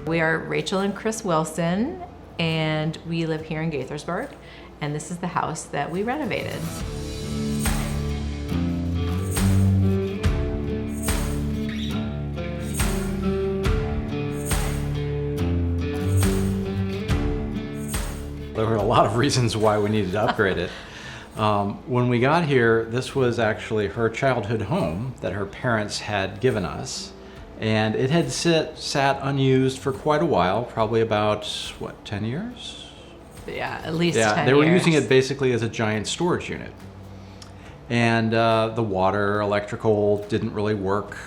We are Rachel and Chris Wilson, and we live here in Gaithersburg, and this is the house that we renovated. There were a lot of reasons why we needed to upgrade it. When we got here, this was actually her childhood home that her parents had given us. And it had sat unused for quite a while, probably about, what, 10 years? Yeah, at least 10 years. They were using it basically as a giant storage unit. And the water, electrical didn't really work.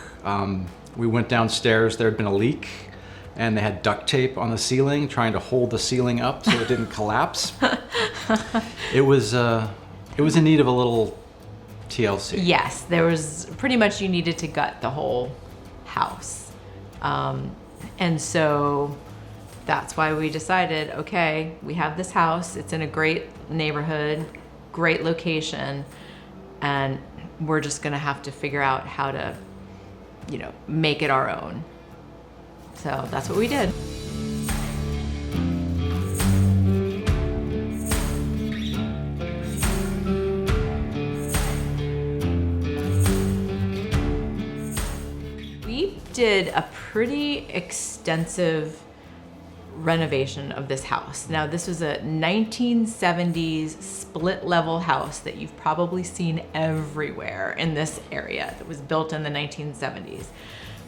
We went downstairs, there had been a leak, and they had duct tape on the ceiling trying to hold the ceiling up so it didn't collapse. It was in need of a little TLC. Yes, there was pretty much you needed to gut the whole house. And so that's why we decided, okay, we have this house, it's in a great neighborhood, great location, and we're just gonna have to figure out how to, make it our own. So that's what we did. We did a pretty extensive renovation of this house. Now, this was a 1970s split level house that you've probably seen everywhere in this area that was built in the 1970s.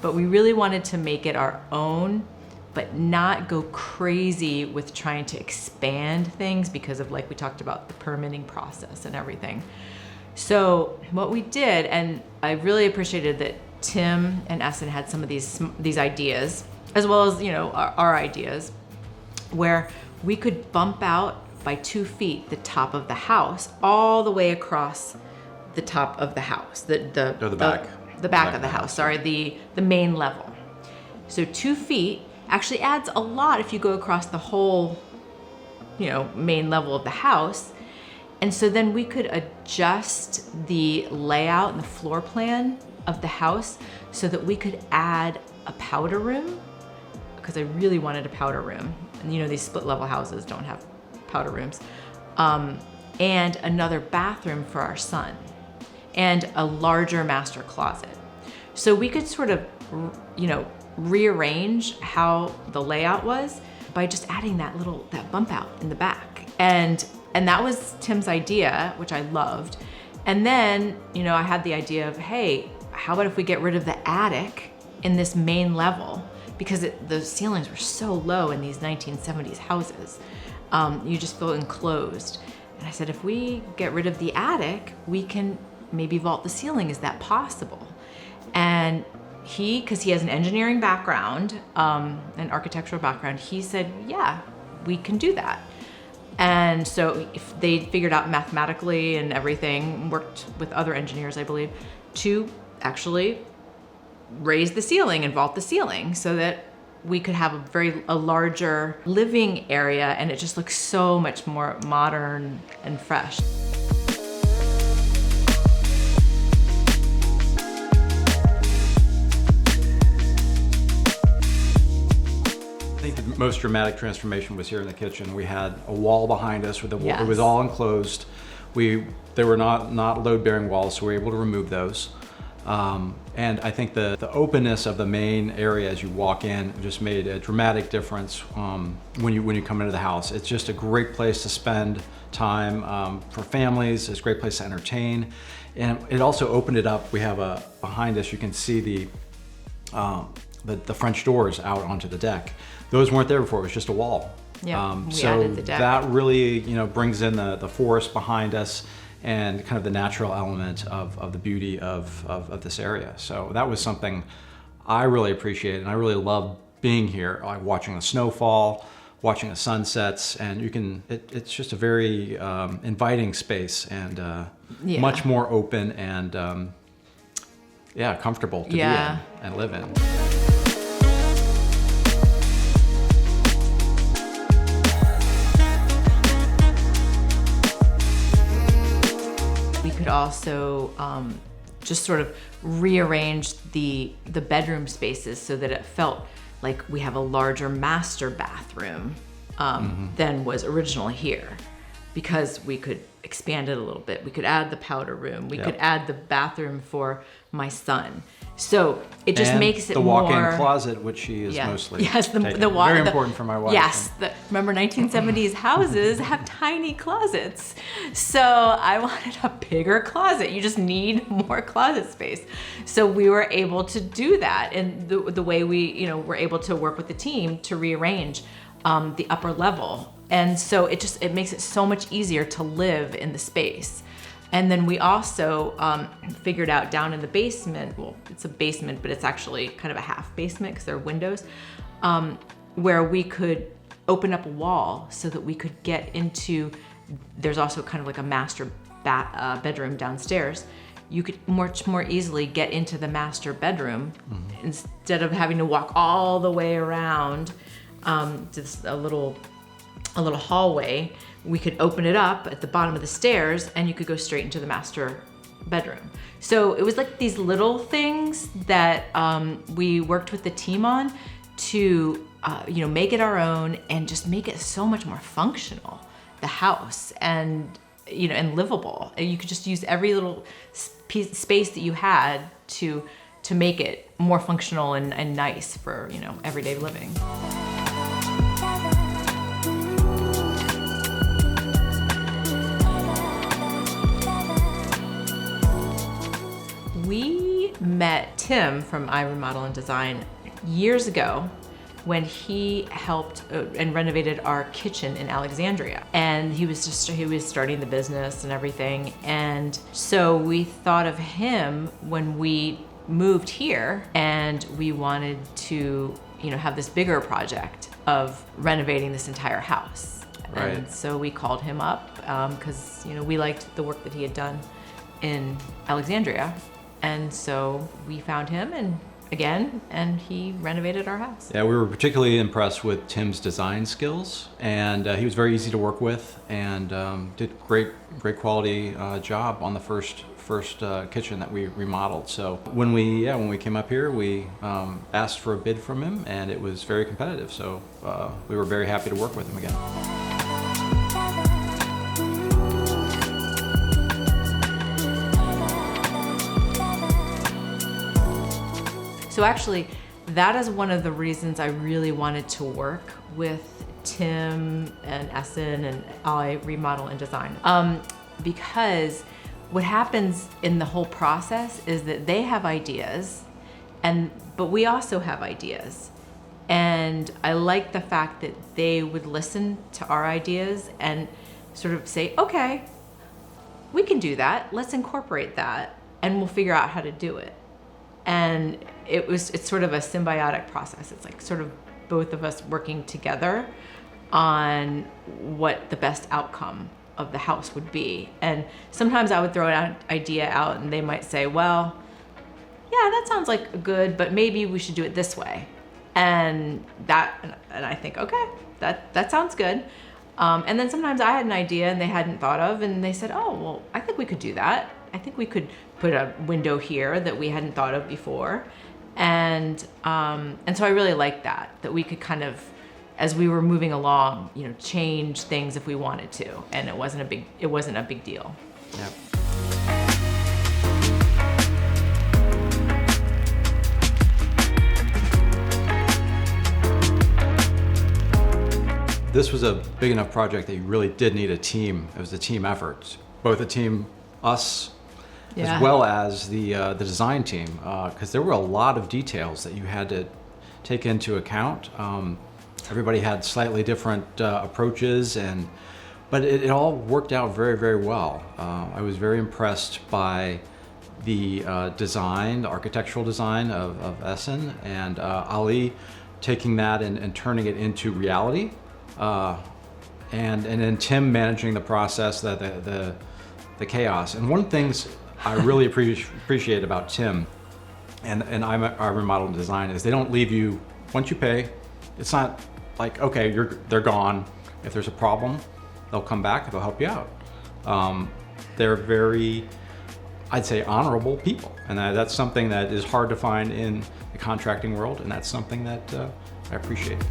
But we really wanted to make it our own, but not go crazy with trying to expand things because of, like we talked about, the permitting process and everything. So what we did, and I really appreciated that Tim and Essen had some of these ideas, as well as our ideas, where we could bump out by 2 feet the top of the house all the way across the top of the house, the back. The back of the house, sorry, the main level. So 2 feet actually adds a lot if you go across the whole, main level of the house. And so then we could adjust the layout and the floor plan of the house so that we could add a powder room, because I really wanted a powder room. And these split level houses don't have powder rooms. And another bathroom for our son, and a larger master closet. So we could sort of, rearrange how the layout was by just adding that bump out in the back. And that was Tim's idea, which I loved. And then, I had the idea of, hey, how about if we get rid of the attic in this main level? Because the ceilings were so low in these 1970s houses. You just feel enclosed. And I said, if we get rid of the attic, we can maybe vault the ceiling. Is that possible? And because he has an engineering background, an architectural background, he said, yeah, we can do that. And so if they figured out mathematically and everything, worked with other engineers, I believe, to actually raise the ceiling and vault the ceiling so that we could have a larger living area, and it just looks so much more modern and fresh. I think the most dramatic transformation was here in the kitchen. We had a wall behind us with Yes. It was all enclosed. They were not load-bearing walls, so we were able to remove those. And I think the openness of the main area as you walk in just made a dramatic difference when you come into the house. It's just a great place to spend time for families. It's a great place to entertain, and it also opened it up. We have behind us. You can see the French doors out onto the deck. Those weren't there before. It was just a wall. Yeah, we so added the deck. That really brings in the forest behind us and kind of the natural element of the beauty of this area. So that was something I really appreciated, and I really love being here, like watching the snowfall, watching the sunsets, and it's just a very inviting space, and much more open and comfortable to be in and live in. We could also just sort of rearrange the bedroom spaces so that it felt like we have a larger master bathroom than was originally here, because we could expand it a little bit. We could add the powder room. We could add the bathroom for my son. So it just makes it the more... walk-in closet, which she is mostly very important for my wife. Yes, remember 1970s houses have tiny closets. So I wanted a bigger closet. You just need more closet space. So we were able to do that, and the way we were able to work with the team to rearrange the upper level. And so it makes it so much easier to live in the space. And then we also figured out down in the basement, well, it's a basement, but it's actually kind of a half basement because there are windows, where we could open up a wall so that we could get into, there's also kind of like a master bedroom downstairs. You could much more easily get into the master bedroom instead of having to walk all the way around just a little hallway. We could open it up at the bottom of the stairs and you could go straight into the master bedroom. So it was like these little things that we worked with the team on to make it our own and just make it so much more functional, the house, and livable. And you could just use every little space that you had to make it more functional and nice for everyday living. We met Tim from iRemodel&Design years ago when he helped and renovated our kitchen in Alexandria. And he was starting the business and everything. And so we thought of him when we moved here, and we wanted to have this bigger project of renovating this entire house. Right. And so we called him up because we liked the work that he had done in Alexandria. And so we found him and he renovated our house. Yeah, we were particularly impressed with Tim's design skills, and he was very easy to work with, and did great quality job on the first kitchen that we remodeled. So when we came up here, we asked for a bid from him, and it was very competitive. So we were very happy to work with him again. So actually, that is one of the reasons I really wanted to work with Tim and Essen and iRemodel&Design. Because what happens in the whole process is that they have ideas, but we also have ideas. And I like the fact that they would listen to our ideas and sort of say, okay, we can do that. Let's incorporate that, and we'll figure out how to do it. And it's sort of a symbiotic process. It's like sort of both of us working together on what the best outcome of the house would be. And sometimes I would throw an idea out and they might say, well, yeah, that sounds like good, but maybe we should do it this way. And I think, okay, that sounds good. And then sometimes I had an idea and they hadn't thought of, and they said, oh, well, I think we could do that. I think we could put a window here that we hadn't thought of before. And so I really liked that we could kind of, as we were moving along, change things if we wanted to, and it wasn't a big deal. Yep. This was a big enough project that you really did need a team. It was a team effort, both a team, us, as well as the design team, because there were a lot of details that you had to take into account. Everybody had slightly different approaches, but it all worked out very, very well. I was very impressed by the architectural design of Essen, and Ali taking that and turning it into reality, and then Tim managing the process, the chaos. And one of the things I really appreciate about Tim and iRemodel&Design is they don't leave you, once you pay, it's not like, okay, they're gone. If there's a problem, they'll come back, they'll help you out. They're very I'd say, honorable people. And that's something that is hard to find in the contracting world, and that's something that I appreciate.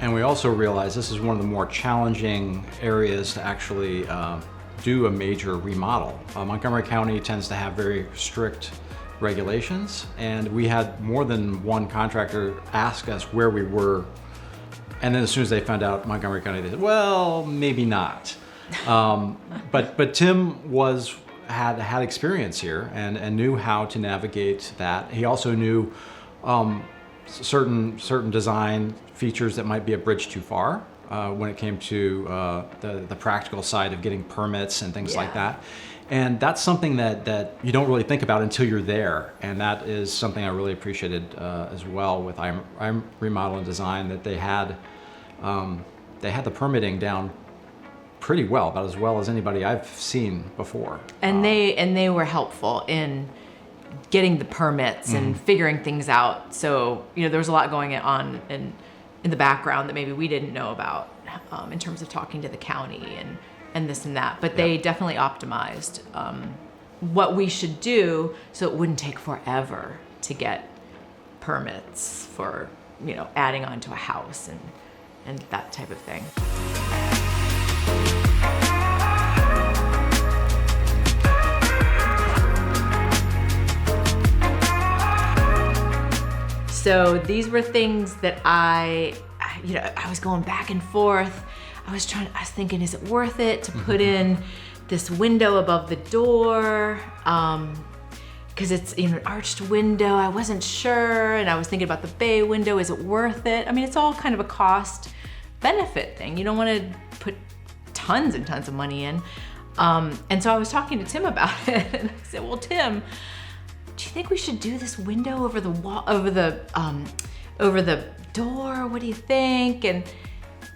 And we also realize this is one of the more challenging areas to actually do a major remodel. Montgomery County tends to have very strict regulations, and we had more than one contractor ask us where we were, and then as soon as they found out Montgomery County, they said, well, maybe not. But Tim had experience here and knew how to navigate that. He also knew certain design features that might be a bridge too far when it came to the practical side of getting permits and things like that. And that's something that you don't really think about until you're there. And that is something I really appreciated as well with iRemodel&Design, that they had the permitting down pretty well, about as well as anybody I've seen before. And they were helpful in getting the permits and figuring things out. So, there was a lot going on in the background that maybe we didn't know about in terms of talking to the county and this and that. But they definitely optimized what we should do so it wouldn't take forever to get permits for, adding on to a house and that type of thing. So these were things that I was going back and forth. I was thinking, is it worth it to put in this window above the door? Because it's an arched window. I wasn't sure, and I was thinking about the bay window. Is it worth it? I mean, it's all kind of a cost benefit thing. You don't want to put tons and tons of money in. And so I was talking to Tim about it, and I said, well, Tim, do you think we should do this window over the wall, over the door? What do you think? And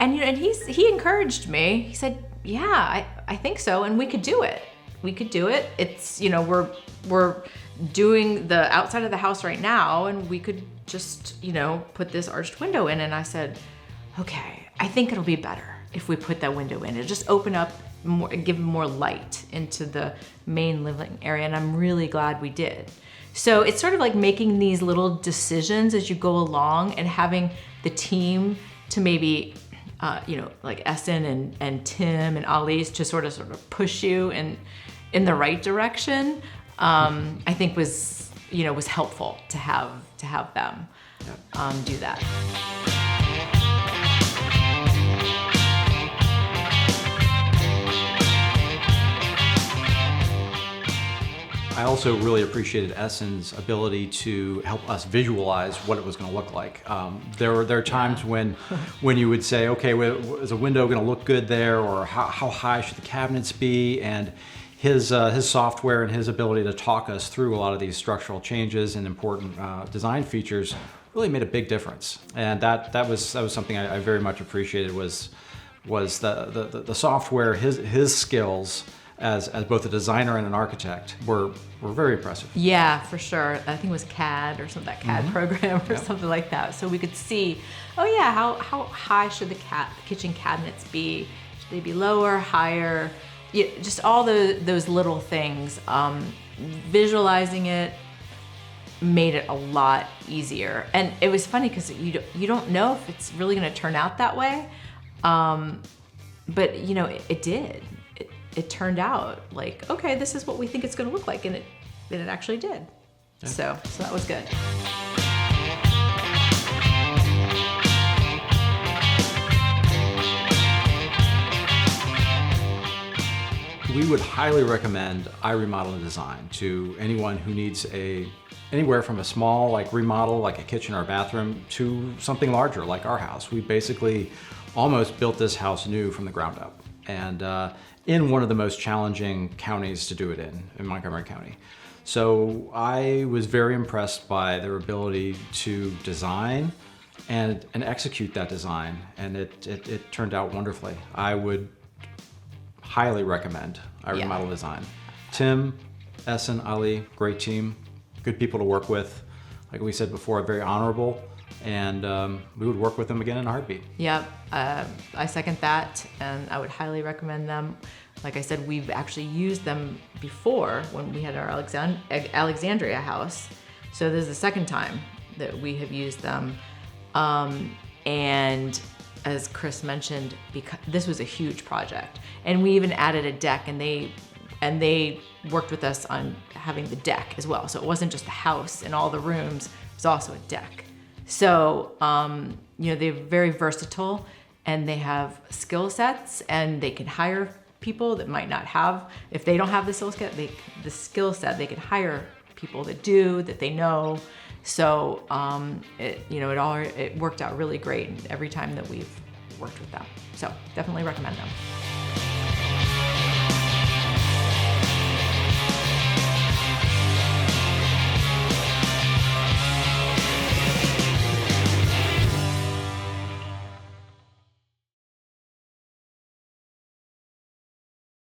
he encouraged me. He said, yeah, I think so, and we could do it. It's we're doing the outside of the house right now, and we could just put this arched window in. And I said, okay, I think it'll be better if we put that window in. It'll just open up more, give more light into the main living area, and I'm really glad we did. So it's sort of like making these little decisions as you go along, and having the team to maybe, like Essen and Tim and Ali to sort of push you in the right direction. I think was helpful to have them do that. I also really appreciated Essen's ability to help us visualize what it was going to look like. There are times when you would say, okay, is a window going to look good there, or how high should the cabinets be? And his software and his ability to talk us through a lot of these structural changes and important design features really made a big difference. And that was something I very much appreciated, was the software, his skills as both a designer and an architect were very impressive. Yeah, for sure. I think it was CAD or something, that CAD program or something like that. So we could see, how high should the kitchen cabinets be? Should they be lower, higher? Just all those little things. Visualizing it made it a lot easier. And it was funny because you don't know if it's really going to turn out that way. But it did. It turned out like, okay, this is what we think it's going to look like, and it actually did. Yeah. So that was good. We would highly recommend iRemodel&Design to anyone who needs anywhere from a small remodel, like a kitchen or a bathroom, to something larger like our house. We basically almost built this house new from the ground up, and in one of the most challenging counties to do it in Montgomery County. So I was very impressed by their ability to design and execute that design, and it turned out wonderfully. I would highly recommend iRemodel&Design. Tim, Essen, Ali, great team, good people to work with. like we said before, very honorable, and we would work with them again in a heartbeat. Yep, I second that, and I would highly recommend them. Like I said, we've actually used them before when we had our Alexandria house. So this is the second time that we have used them. And as Chris mentioned, because this was a huge project, and we even added a deck, and they worked with us on having the deck as well. So it wasn't just the house and all the rooms, it was also a deck. So, you know, they're very versatile, and they have skill sets, and they can hire people that might not have, if they don't have the skill set, they can hire people that do, that they know. So, it worked out really great every time that we've worked with them. So definitely recommend them.